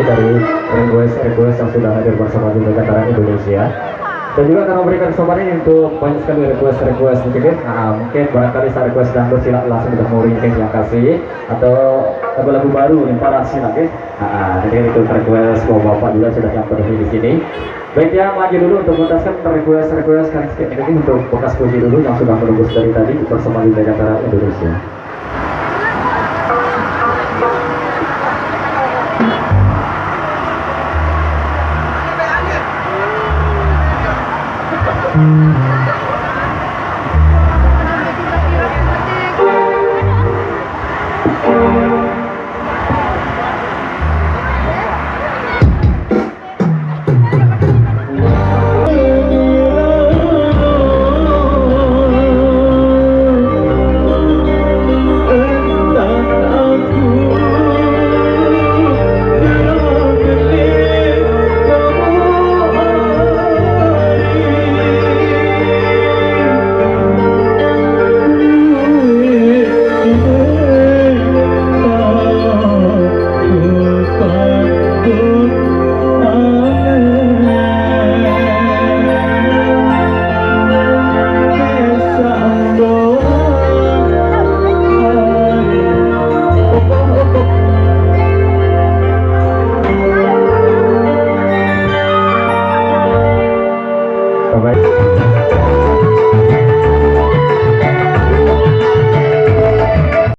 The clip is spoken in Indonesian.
dari request yang sudah hadir bersama di Vegetarian Indonesia. Dan juga akan memberikan kesempatan ini untuk banyak sekali request mungkin. Nah, mungkin barangkali saya request dangdut silakan langsung udah mau ringkeng yang kasih atau lagu-lagu baru yang parah sih lagi. Nah, jadi itu request bapak juga sudah yang berdiri di sini. Baik ya, maju dulu untuk menuntaskan request kali ini untuk bekas puji dulu yang sudah menunggu dari tadi bersama di Vegetarian Indonesia. Bye-bye.